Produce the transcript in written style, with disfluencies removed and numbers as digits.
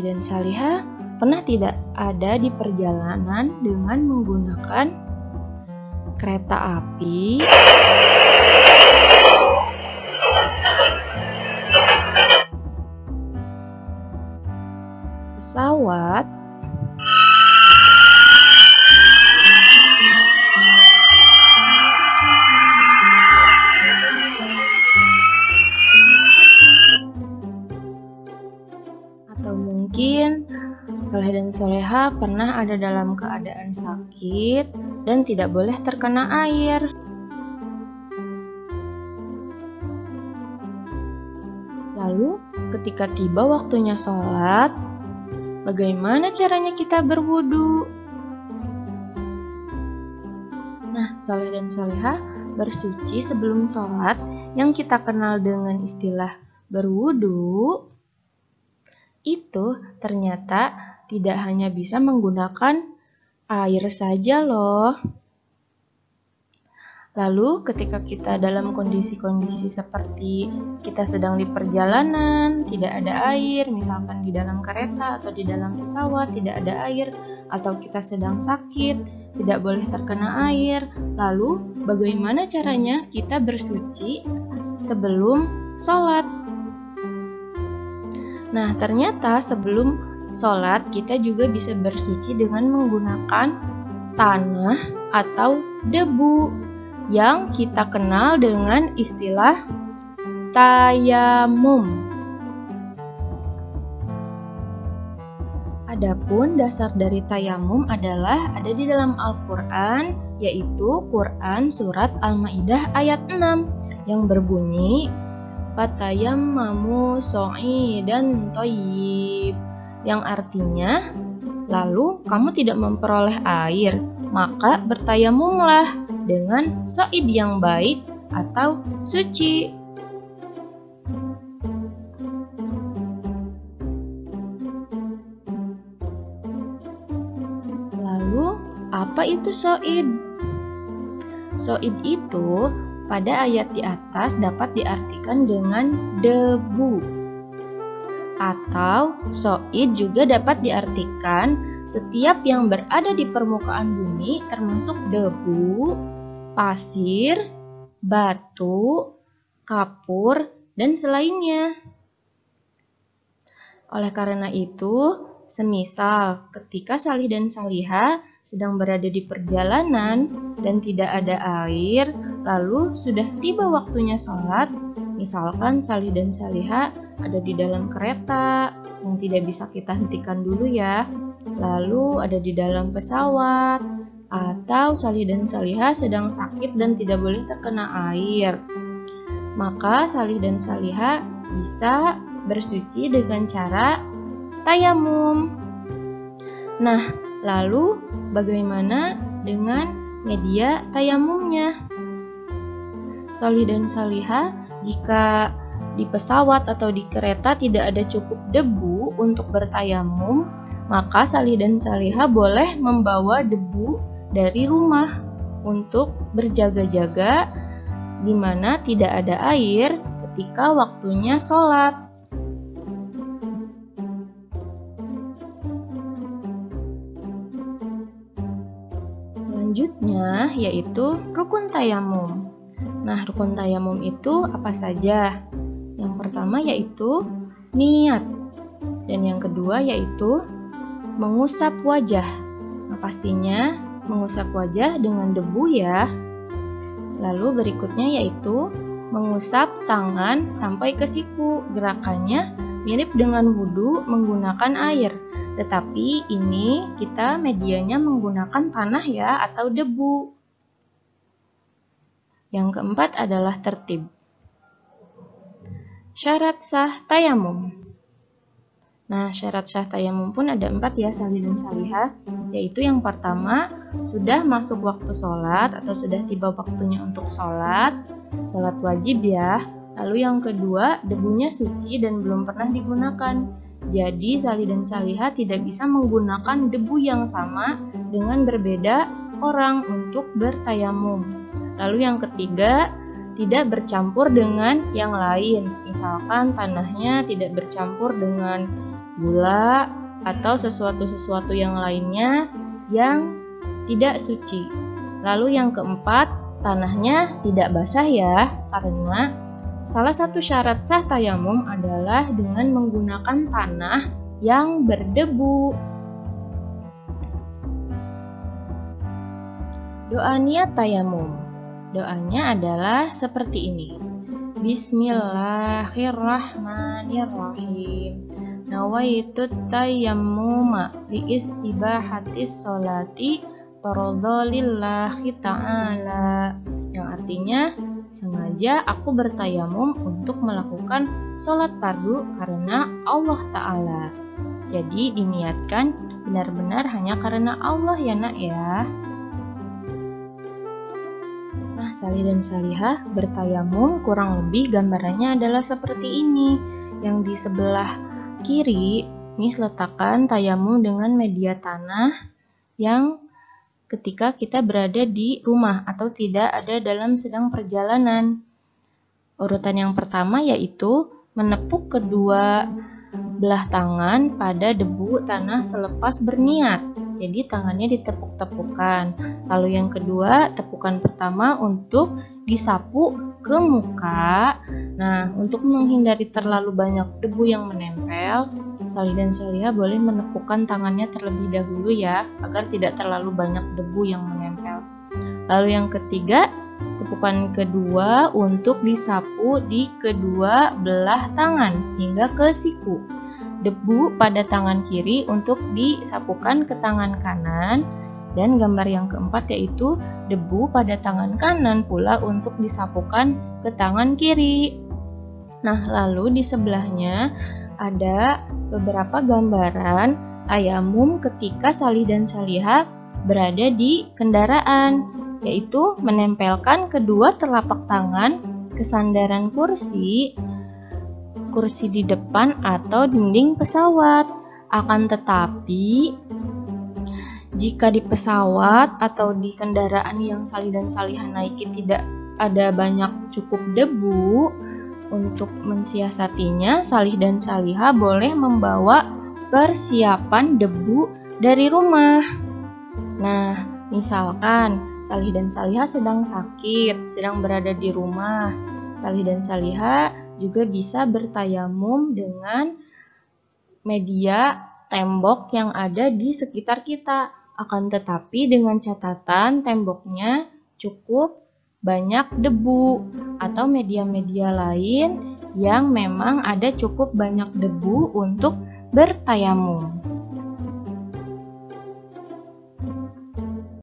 Salih dan Salihah pernah tidak ada di perjalanan dengan menggunakan kereta api, pesawat, atau mungkin Saleh dan Salihah pernah ada dalam keadaan sakit dan tidak boleh terkena air. Lalu ketika tiba waktunya sholat, bagaimana caranya kita berwudu? Nah, Saleh dan Salihah bersuci sebelum sholat yang kita kenal dengan istilah berwudu itu ternyata tidak hanya bisa menggunakan air saja loh. Lalu ketika kita dalam kondisi-kondisi seperti kita sedang di perjalanan, tidak ada air, misalkan di dalam kereta atau di dalam pesawat tidak ada air, atau kita sedang sakit, tidak boleh terkena air, lalu bagaimana caranya kita bersuci sebelum sholat? Nah, ternyata sebelum sholat kita juga bisa bersuci dengan menggunakan tanah atau debu yang kita kenal dengan istilah tayamum. Adapun dasar dari tayamum adalah ada di dalam Al-Quran, yaitu Quran Surat Al-Ma'idah ayat 6 yang berbunyi Fatayammamu so'idan thayyib, yang artinya, lalu kamu tidak memperoleh air, maka bertayamumlah dengan so'id yang baik atau suci. Lalu, apa itu so'id? So'id itu pada ayat di atas dapat diartikan dengan debu. Atau so'id juga dapat diartikan setiap yang berada di permukaan bumi termasuk debu, pasir, batu, kapur, dan selainnya. Oleh karena itu, semisal ketika Salih dan Salihah sedang berada di perjalanan dan tidak ada air, lalu sudah tiba waktunya sholat, misalkan Salih dan Salihah ada di dalam kereta yang tidak bisa kita hentikan dulu ya, lalu ada di dalam pesawat, atau Salih dan Salihah sedang sakit dan tidak boleh terkena air, maka Salih dan Salihah bisa bersuci dengan cara tayamum. Nah, lalu bagaimana dengan media tayamumnya? Salih dan Salihah jika di pesawat atau di kereta tidak ada cukup debu untuk bertayamum, maka Salih dan Salihah boleh membawa debu dari rumah untuk berjaga-jaga di mana tidak ada air ketika waktunya sholat. Selanjutnya yaitu rukun tayamum. Nah, rukun tayamum itu apa saja? Yang pertama yaitu niat, dan yang kedua yaitu mengusap wajah. Nah, pastinya mengusap wajah dengan debu ya. Lalu berikutnya yaitu mengusap tangan sampai ke siku. Gerakannya mirip dengan wudhu menggunakan air, tetapi ini kita medianya menggunakan tanah ya atau debu. Yang keempat adalah tertib. Syarat sah tayamum. Nah, syarat sah tayamum pun ada 4 ya Salih dan Salihah, yaitu yang pertama, sudah masuk waktu sholat atau sudah tiba waktunya untuk sholat wajib ya. Lalu yang kedua, debunya suci dan belum pernah digunakan. Jadi Salih dan Salihah tidak bisa menggunakan debu yang sama dengan berbeda orang untuk bertayamum. Lalu yang ketiga, tidak bercampur dengan yang lain. Misalkan tanahnya tidak bercampur dengan gula, atau sesuatu-sesuatu yang lainnya yang tidak suci. Lalu yang keempat, tanahnya tidak basah ya, karena salah satu syarat sah tayamum adalah dengan menggunakan tanah yang berdebu. Doa niat tayamum. Doanya adalah seperti ini. Bismillahirrahmanirrahim. Nawaitu tayammuma liistibahatis sholati faradhalillahi ta'ala. Yang artinya, sengaja aku bertayamum untuk melakukan sholat fardu karena Allah Ta'ala. Jadi diniatkan benar-benar hanya karena Allah ya nak ya. Nah, salih dan salihah bertayamum kurang lebih gambarannya adalah seperti ini. Yang di sebelah kiri, Miss letakkan tayamum dengan media tanah yang ketika kita berada di rumah atau tidak ada dalam sedang perjalanan. Urutan yang pertama yaitu menepuk kedua belah tangan pada debu tanah selepas berniat. Jadi tangannya ditepuk-tepukan. Lalu yang kedua, tepukan pertama untuk disapu ke muka. Nah, untuk menghindari terlalu banyak debu yang menempel, salih dan salihah boleh menepukkan tangannya terlebih dahulu ya, agar tidak terlalu banyak debu yang menempel. Lalu yang ketiga, tepukan kedua untuk disapu di kedua belah tangan hingga ke siku. Debu pada tangan kiri untuk disapukan ke tangan kanan, dan gambar yang keempat yaitu debu pada tangan kanan pula untuk disapukan ke tangan kiri. Nah, lalu di sebelahnya ada beberapa gambaran tayamum ketika salih dan salihah berada di kendaraan, yaitu menempelkan kedua telapak tangan ke sandaran kursi di depan atau dinding pesawat. Akan tetapi, jika di pesawat atau di kendaraan yang salih dan salihah naiki tidak ada banyak cukup debu, untuk mensiasatinya salih dan salihah boleh membawa persiapan debu dari rumah. Nah, misalkan salih dan salihah sedang sakit, sedang berada di rumah, salih dan salihah juga bisa bertayamum dengan media tembok yang ada di sekitar kita. Akan tetapi dengan catatan temboknya cukup banyak debu atau media-media lain yang memang ada cukup banyak debu untuk bertayamum.